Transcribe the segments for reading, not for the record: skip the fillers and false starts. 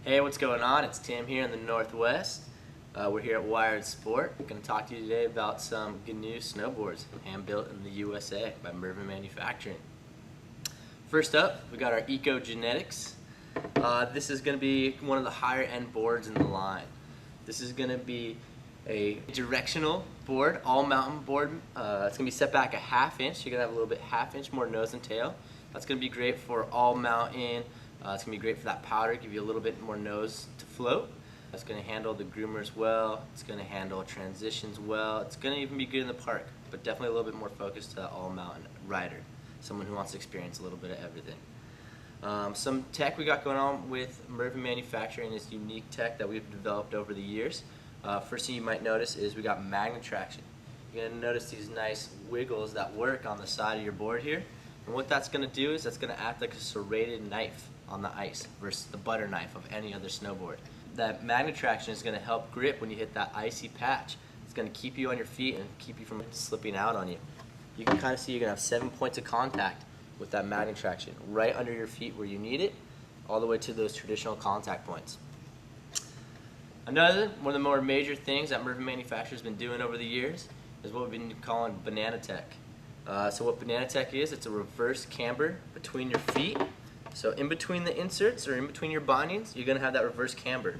Hey, what's going on? It's Tim here in the Northwest. We're here at Wiredsport. I'm going to talk to you today about some GNU snowboards, hand-built in the USA by Mervin Manufacturing. First up, we got our Eco Genetics. This is going to be one of the higher-end boards in the line. This is going to be a directional board, all-mountain board. It's going to be set back a ½ inch. You're going to have a little bit ½ inch more nose and tail. That's going to be great for all-mountain. It's going to be great for that powder, give you a little bit more nose to float. It's going to handle the groomers well. It's going to handle transitions well. It's going to even be good in the park, but definitely a little bit more focused to that all-mountain rider, someone who wants to experience a little bit of everything. Some tech we got going on with Mervin Manufacturing is unique tech that we've developed over the years. First thing you might notice is we got Magne-Traction. You're going to notice these nice wiggles that work on the side of your board here. And what that's going to do is that's going to act like a serrated knife on the ice versus the butter knife of any other snowboard. That Magne-Traction is going to help grip when you hit that icy patch. It's going to keep you on your feet and keep you from slipping out on you. You can kind of see you're going to have 7 points of contact with that Magne-Traction right under your feet where you need it, all the way to those traditional contact points. Another one of the more major things that Mervin Manufacturing has been doing over the years is what we've been calling Banana Tech. So what Banana Tech is, it's a reverse camber between your feet. So in between the inserts or in between your bindings, you're going to have that reverse camber.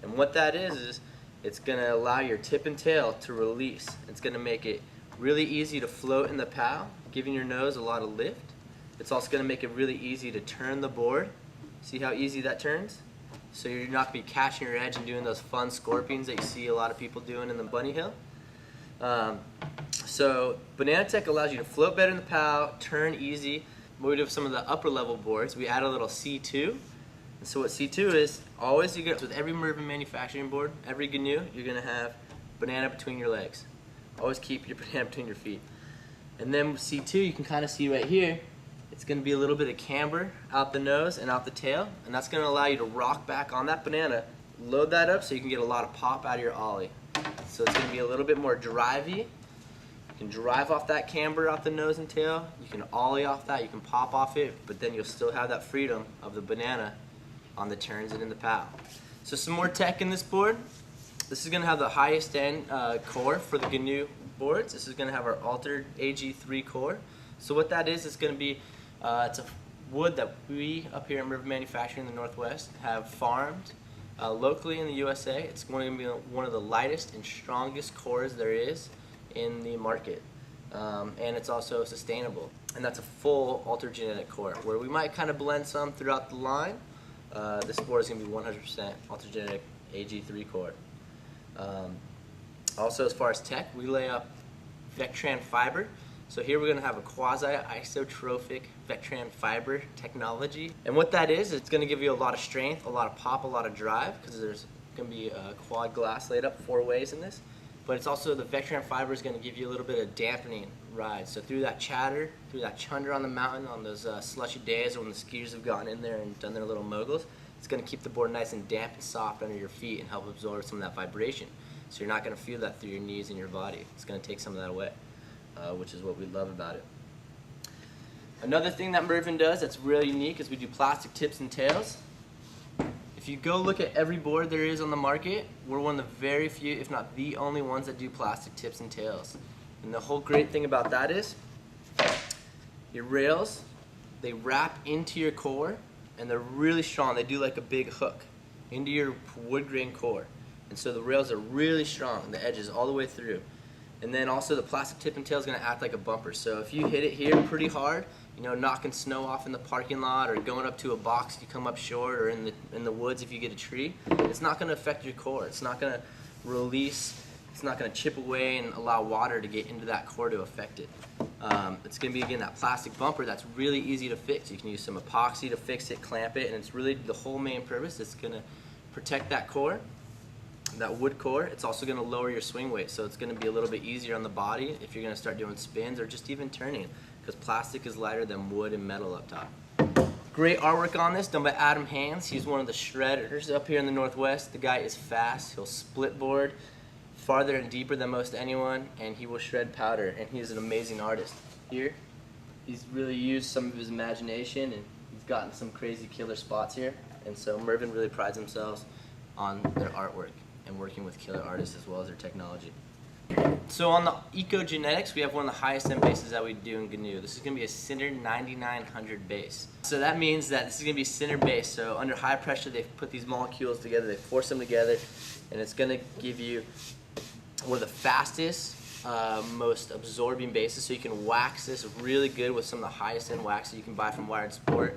And what that is it's going to allow your tip and tail to release. It's going to make it really easy to float in the POW, giving your nose a lot of lift. It's also going to make it really easy to turn the board. See how easy that turns? So you're not going to be catching your edge and doing those fun scorpions that you see a lot of people doing in the bunny hill. So Banana Tech allows you to float better in the POW, turn easy. What we do with some of the upper level boards, we add a little C2. And so what C2 is, always you get with every Mervin Manufacturing board, every GNU, you're going to have banana between your legs. Always keep your banana between your feet. And then with C2, you can kind of see right here, it's going to be a little bit of camber out the nose and out the tail, and that's going to allow you to rock back on that banana, load that up so you can get a lot of pop out of your ollie. So it's going to be a little bit more drivey. You can drive off that camber out the nose and tail, you can ollie off that, you can pop off it, but then you'll still have that freedom of the banana on the turns and in the POW. So some more tech in this board. This is going to have the highest end core for the GNU boards. This is going to have our altered Ag3 core. So what that is, it's going to be, it's a wood that we up here at Mervin Manufacturing in the Northwest have farmed locally in the USA. It's going to be one of the lightest and strongest cores there is in the market, and it's also sustainable, and that's a full altered genetic core where we might kind of blend some throughout the line. This board is going to be 100% altered genetic Ag3 core. Also, as far as tech, we lay up Vectran fiber. So here we're going to have a quasi-isotrophic Vectran fiber technology, and what that is, it's going to give you a lot of strength, a lot of pop, a lot of drive, because there's going to be a quad glass laid up 4 ways in this. But it's also, the Vectran fiber is going to give you a little bit of dampening ride. So through that chatter, through that chunder on the mountain, on those slushy days or when the skiers have gotten in there and done their little moguls, it's going to keep the board nice and damp and soft under your feet and help absorb some of that vibration. So you're not going to feel that through your knees and your body. It's going to take some of that away, which is what we love about it. Another thing that Mervin does that's really unique is we do plastic tips and tails. If you go look at every board there is on the market, we're one of the very few, if not the only ones that do plastic tips and tails. And the whole great thing about that is your rails, they wrap into your core and they're really strong. They do like a big hook into your wood grain core. And so the rails are really strong, the edges all the way through. And then also the plastic tip and tail is going to act like a bumper. So if you hit it here pretty hard, you know, knocking snow off in the parking lot or going up to a box if you come up short, or in the woods if you get a tree, it's not going to affect your core. It's not going to release, it's not going to chip away and allow water to get into that core to affect it. It's going to be, again, that plastic bumper that's really easy to fix. You can use some epoxy to fix it, clamp it, and it's really the whole main purpose. It's going to protect that core, that wood core. It's also going to lower your swing weight, so it's going to be a little bit easier on the body if you're going to start doing spins or just even turning, because plastic is lighter than wood and metal up top. Great artwork on this, done by Adam Haynes. He's one of the shredders up here in the Northwest. The guy is fast. He'll split board farther and deeper than most anyone, and he will shred powder, and he's an amazing artist. Here, he's really used some of his imagination, and he's gotten some crazy killer spots here, and so Mervin really prides themselves on their artwork and working with killer artists as well as their technology. So on the Eco Genetics, we have one of the highest end bases that we do in GNU. This is going to be a Cinder 9900 base. So that means that this is going to be cinder base. So under high pressure, they've put these molecules together, they force them together, and it's going to give you one of the fastest, most absorbing bases. So you can wax this really good with some of the highest end wax that you can buy from Wiredsport.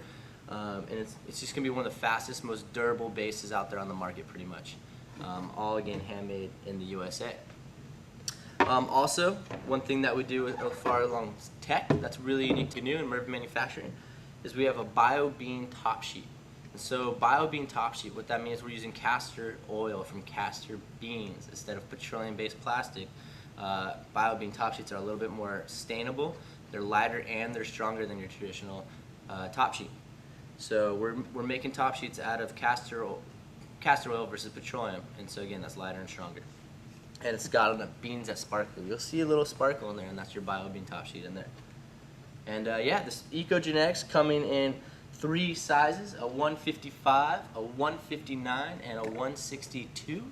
And it's just going to be one of the fastest, most durable bases out there on the market pretty much. All again handmade in the USA. Also, one thing that we do as far along tech that's really unique to GNU and Mervin manufacturing is we have a bio-bean top sheet. And so bio-bean top sheet, what that means, we're using castor oil from castor beans instead of petroleum-based plastic. Bio-bean top sheets are a little bit more sustainable, they're lighter, and they're stronger than your traditional top sheet. So we're making top sheets out of castor oil versus petroleum, and so again, that's lighter and stronger. And it's got the beans that sparkle. You'll see a little sparkle in there, and that's your bio-bean top sheet in there. And yeah, this Eco Genetics coming in 3 sizes, a 155, a 159, and a 162.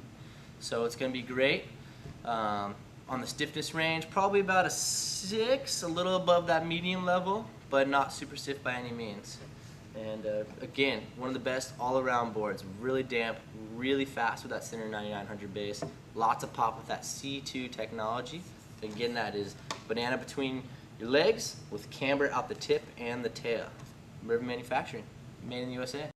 So it's going to be great. On the stiffness range, probably about a 6, a little above that medium level, but not super stiff by any means. And again, one of the best all-around boards. Really damp, really fast with that Cinder 9900 base. Lots of pop with that C2 technology. Again, that is banana between your legs with camber out the tip and the tail. Mervin manufacturing, made in the USA.